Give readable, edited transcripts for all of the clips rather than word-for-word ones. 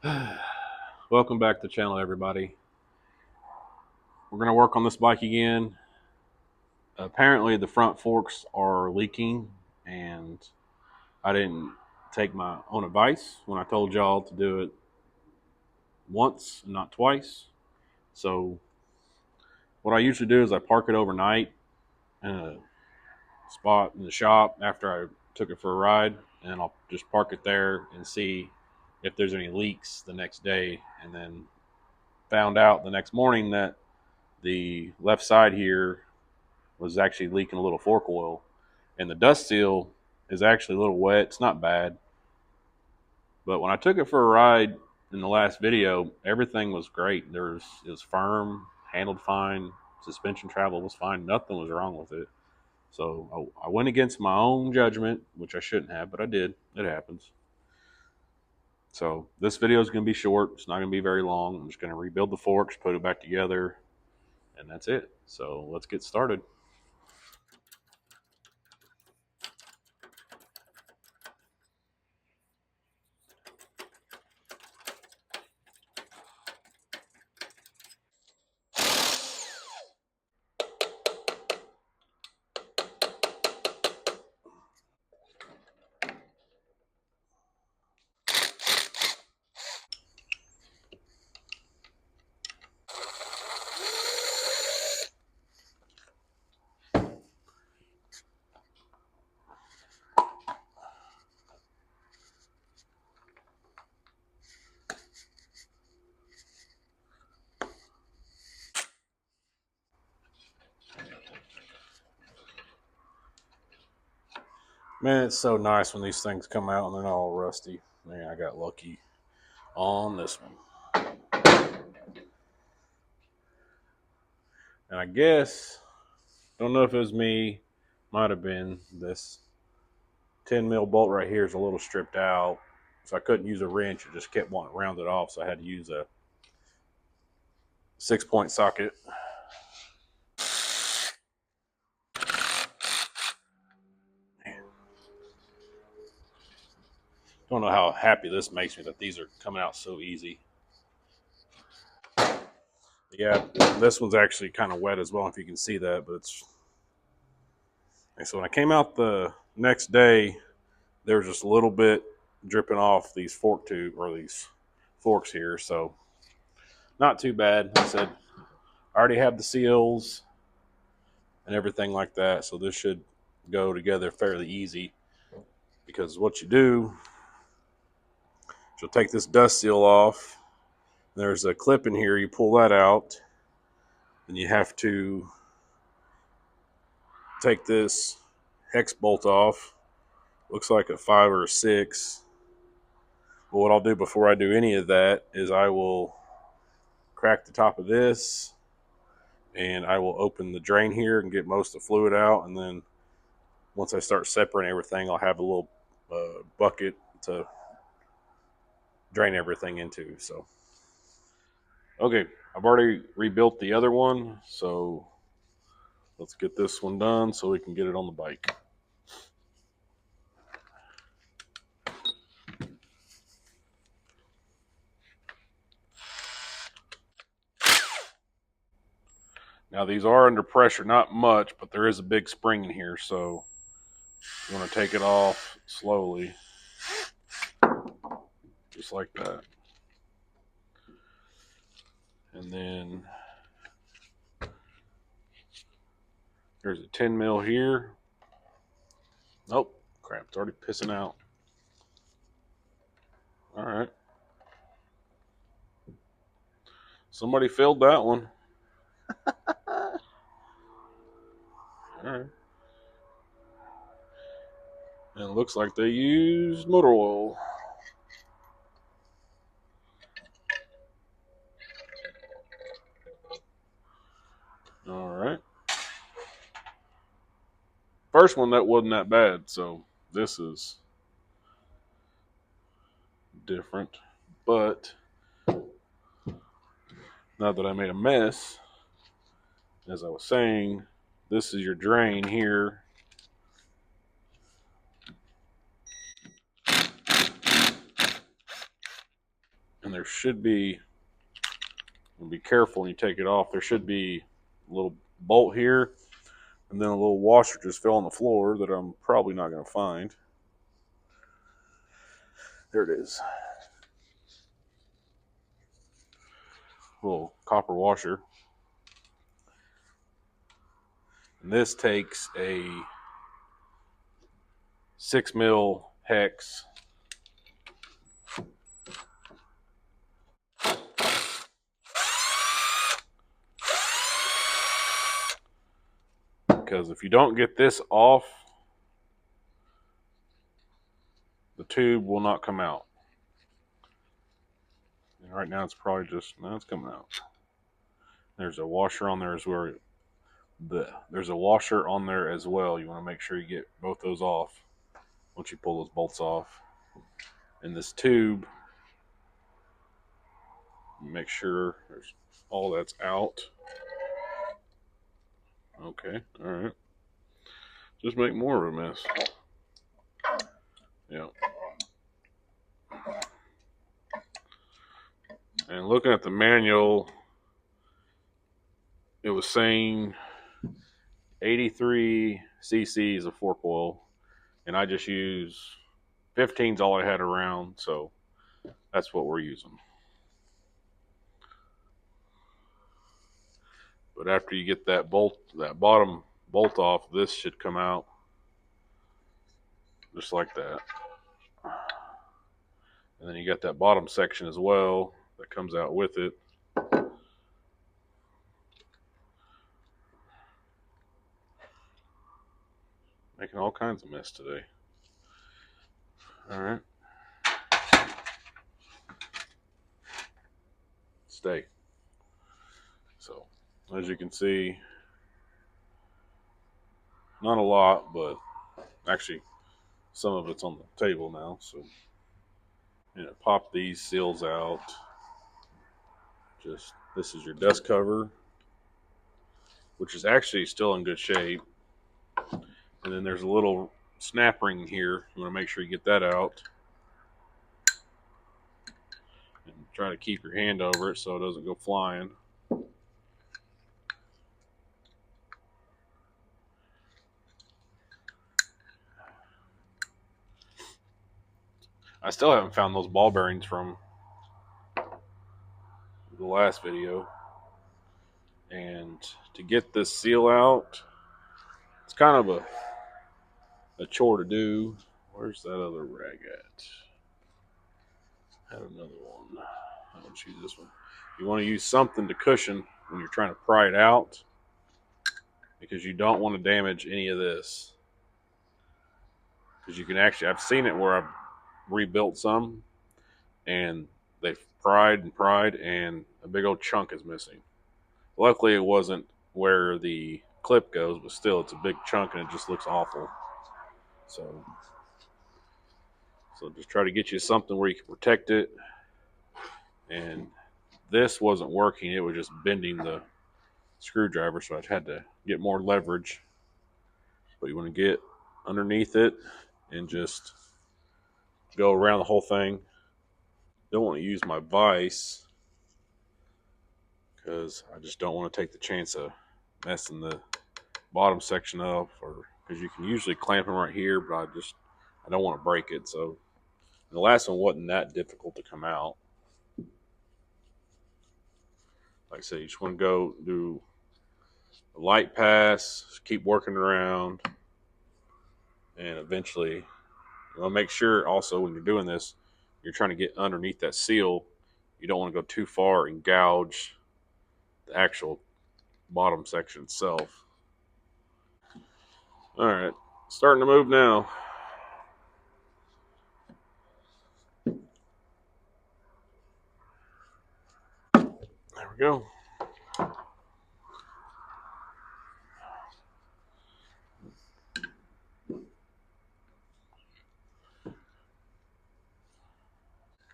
Welcome back to the channel, everybody. We're going to work on this bike again. Apparently the front forks are leaking, and I didn't take my own advice when I told y'all to do it once and not twice. So what I usually do is I park it overnight in a spot in the shop after I took it for a ride, and I'll just park it there and see if there's any leaks the next day. And then found out the next morning that the left side here was actually leaking a little fork oil, and the dust seal is actually a little wet. It's not bad, but when I took it for a ride in the last video, everything was great. It was firm, handled fine, suspension travel was fine, nothing was wrong with it. So I went against my own judgment, which I shouldn't have, but I did. It happens. So this video is going to be short. It's not going to be very long. I'm just going to rebuild the forks, put it back together, and that's it. So let's get started. Man, it's so nice when these things come out and they're not all rusty. Man, I got lucky on this one. And I guess, don't know if it was me, might have been, this 10 mil bolt right here is a little stripped out. So I couldn't use a wrench. It just kept wanting to round it off. So I had to use a 6-point socket. Don't know how happy this makes me that these are coming out so easy. Yeah, this one's actually kind of wet as well, if you can see that, but it's... And so when I came out the next day, there was just a little bit dripping off these fork tube, or these forks here, so not too bad. Like I said, I already have the seals and everything like that, so this should go together fairly easy. Because what you do, you'll take this dust seal off. There's a clip in here, you pull that out, and you have to take this hex bolt off. Looks like a 5 or a 6. But what I'll do before I do any of that is I will crack the top of this, and I will open the drain here and get most of the fluid out. And then once I start separating everything, I'll have a little bucket to drain everything into. So, okay, I've already rebuilt the other one, so let's get this one done so we can get it on the bike. Now these are under pressure, not much, but there is a big spring in here, so you want to take it off slowly, just like that. And then there's a 10 mil here. Nope, crap, it's already pissing out. All right. Somebody filled that one. All right. And it looks like they used motor oil. All right. First one, that wasn't that bad, so this is different. But now that I made a mess, as I was saying, this is your drain here. And there should be, be careful when you take it off, there should be a little bolt here, and then a little washer just fell on the floor that I'm probably not going to find. There it is. Little copper washer. And this takes a 6mm hex. Because if you don't get this off, the tube will not come out. And right now it's probably just, no, it's coming out. There's a washer on there as well. There's a washer on there as well. You want to make sure you get both those off once you pull those bolts off. And this tube, make sure there's all that's out. Okay, all right. Just make more of a mess. Yeah. And looking at the manual, it was saying 83 cc's of fork oil, and I just use 15's all I had around, so that's what we're using. But after you get that bottom bolt off, this should come out just like that. And then you got that bottom section as well that comes out with it. Making all kinds of mess today. All right. Stay. So, as you can see, not a lot, but actually some of it's on the table now. So, pop these seals out. This is your dust cover, which is actually still in good shape. And then there's a little snap ring here. You want to make sure you get that out. And try to keep your hand over it so it doesn't go flying. I still haven't found those ball bearings from the last video. And to get this seal out, it's kind of a chore to do. Where's that other rag at? I have another one. I don't use this one. You want to use something to cushion when you're trying to pry it out, because you don't want to damage any of this. Because you can actually, I've seen it where I've rebuilt some and they've pried and a big old chunk is missing. Luckily it wasn't where the clip goes, but still it's a big chunk and it just looks awful. So just try to get you something where you can protect it. And this wasn't working, it was just bending the screwdriver, so I had to get more leverage. But you want to get underneath it and just go around the whole thing. Don't want to use my vise because I just don't want to take the chance of messing the bottom section up, or because you can usually clamp them right here, but I don't want to break it. So the last one wasn't that difficult to come out. Like I said, you just want to go do a light pass, keep working around, and eventually you want to make sure also when you're doing this, you're trying to get underneath that seal. You don't want to go too far and gouge the actual bottom section itself. All right, starting to move now. There we go.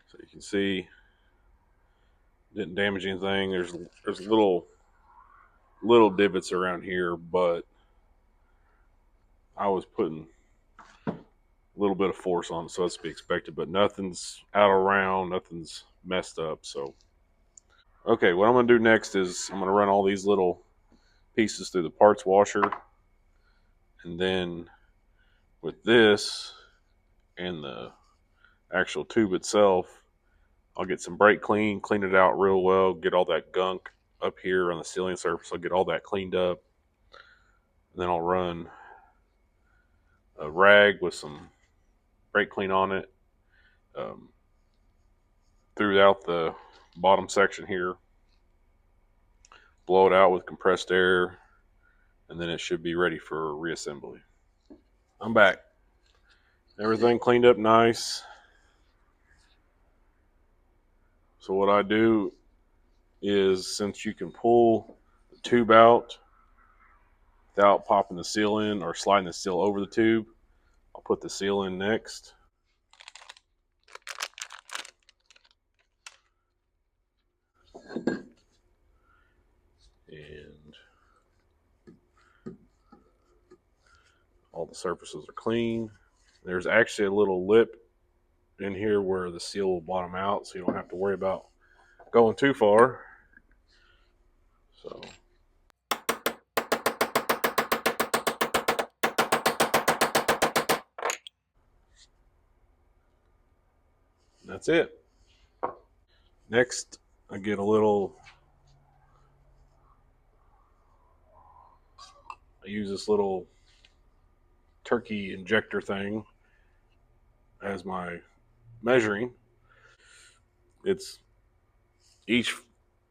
So you can see, didn't damage anything. There's little divots around here, but I was putting little bit of force on it, so that's to be expected, but nothing's out of round, nothing's messed up. So, okay, what I'm going to do next is I'm going to run all these little pieces through the parts washer, and then with this and the actual tube itself, I'll get some brake clean it out real well, get all that gunk up here on the sealing surface. I'll get all that cleaned up, and then I'll run a rag with some brake clean on it um, throughout the bottom section here, blow it out with compressed air, and then it should be ready for reassembly. I'm back. Everything cleaned up nice. So what I do is, since you can pull the tube out without popping the seal in or sliding the seal over the tube, I'll put the seal in next. And all the surfaces are clean. There's actually a little lip in here where the seal will bottom out, so you don't have to worry about going too far. So that's it. Next, I get a little, I use this little turkey injector thing as my measuring. It's each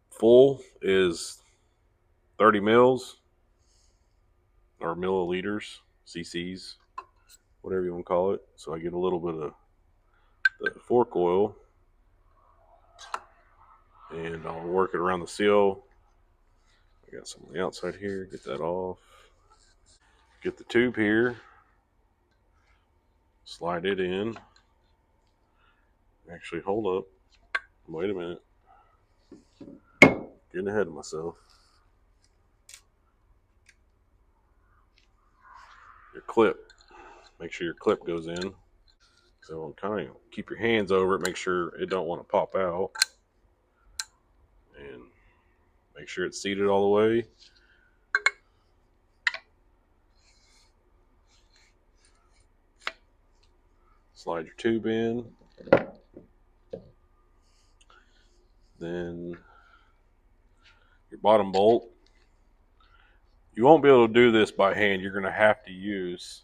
full is 30 mils or milliliters, cc's, whatever you want to call it. So I get a little bit of the fork oil, and I'll work it around the seal. I got some on the outside here, get that off. Get the tube here, slide it in. Actually, hold up. Wait a minute. Getting ahead of myself. Your clip. Make sure your clip goes in. So kind of keep your hands over it. Make sure it don't want to pop out. And make sure it's seated all the way. Slide your tube in. Then your bottom bolt. You won't be able to do this by hand. You're going to have to use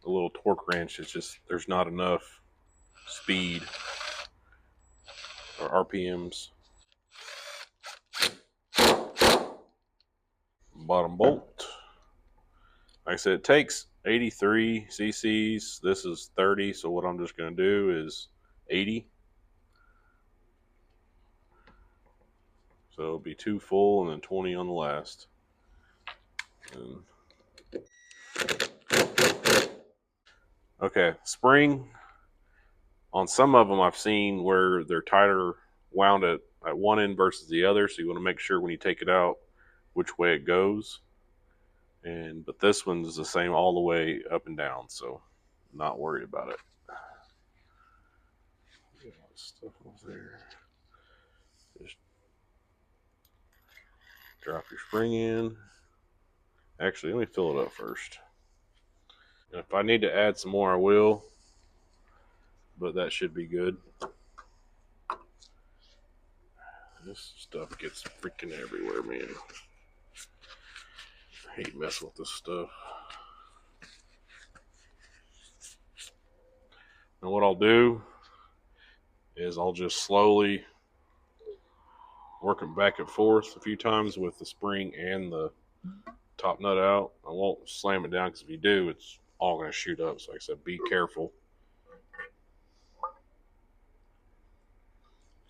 a little torque wrench. It's just there's not enough speed or RPMs. Bottom bolt. Like I said, it takes 83 cc's. This is 30, so what I'm just going to do is 80. So it'll be 2 full and then 20 on the last. And okay, spring. On some of them I've seen where they're tighter wound at one end versus the other, so you want to make sure when you take it out which way it goes. But this one's the same all the way up and down, so I'm not worried about it. Stuff over there. Just drop your spring in. Actually, let me fill it up first. And if I need to add some more, I will. But that should be good. This stuff gets freaking everywhere, man. I hate messing with this stuff. And what I'll do is I'll just slowly work them back and forth a few times with the spring and the top nut out. I won't slam it down, because if you do, it's all going to shoot up. So like I said, be careful.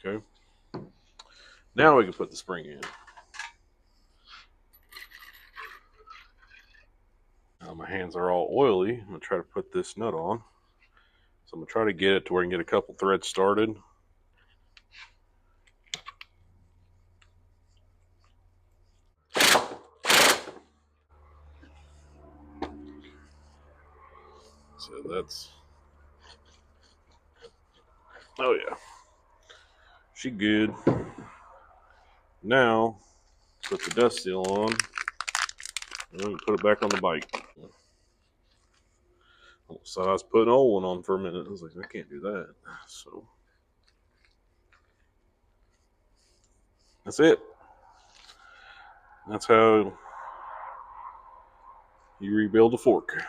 Okay. Now we can put the spring in. Now my hands are all oily. I'm going to try to put this nut on. So I'm going to try to get it to where I can get a couple threads started. So that's, oh yeah, she good. Now put the dust seal on and then put it back on the bike. So I was putting an old one on for a minute. I was like, I can't do that. So that's it. That's how you rebuild a fork.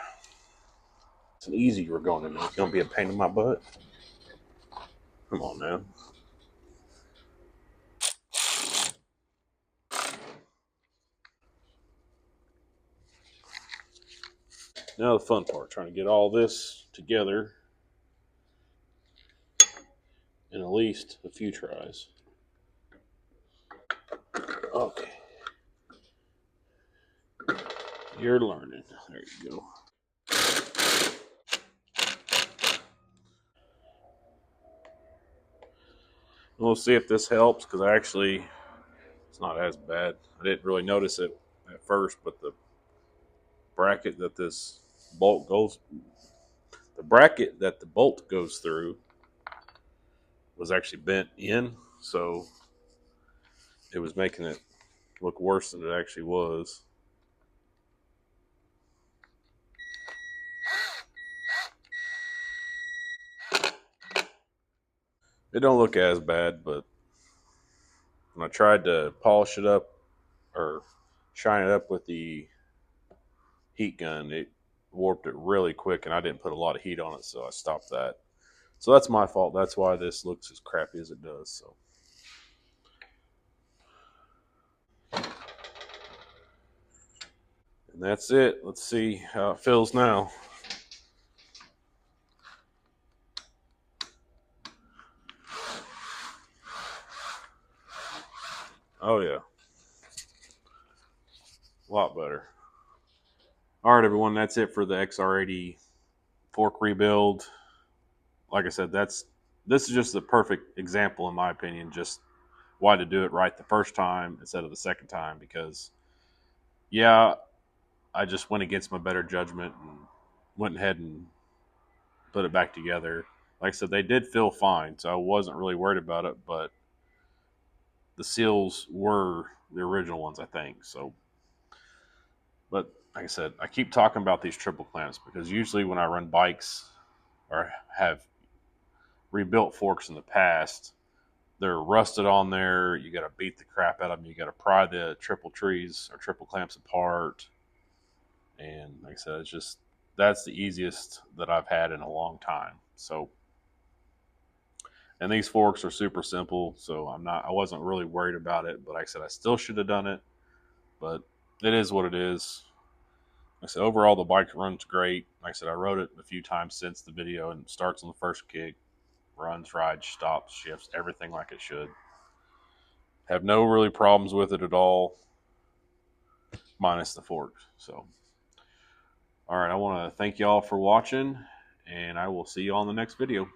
It's an easy we're going in. It's going to be a pain in my butt. Come on now. Now the fun part, trying to get all this together in at least a few tries. Okay. You're learning. There you go. We'll see if this helps, because it's not as bad. I didn't really notice it at first, but the bracket that this bolt goes, the bracket that the bolt goes through was actually bent in, so it was making it look worse than it actually was. It don't look as bad, but when I tried to polish it up or shine it up with the heat gun, it warped it really quick, and I didn't put a lot of heat on it, so I stopped that. So that's my fault. That's why this looks as crappy as it does. So, and that's it. Let's see how it feels now. Oh yeah, a lot better. All right, everyone. That's it for the XR80 fork rebuild. Like I said, this is just the perfect example, in my opinion, just why to do it right the first time instead of the second time. Because, yeah, I just went against my better judgment and went ahead and put it back together. Like I said, they did feel fine, so I wasn't really worried about it. But the seals were the original ones, I think. So, but like I said, I keep talking about these triple clamps because usually when I run bikes or have rebuilt forks in the past, they're rusted on there. You got to beat the crap out of them. You got to pry the triple trees or triple clamps apart. And like I said, it's just, that's the easiest that I've had in a long time. So, and these forks are super simple. So I wasn't really worried about it, but like I said, I still should have done it, but it is what it is. Like I said, overall, the bike runs great. Like I said, I rode it a few times since the video, and it starts on the first kick, runs, rides, stops, shifts, everything like it should. Have no really problems with it at all, minus the fork. So, all right, I want to thank y'all for watching, and I will see you on the next video.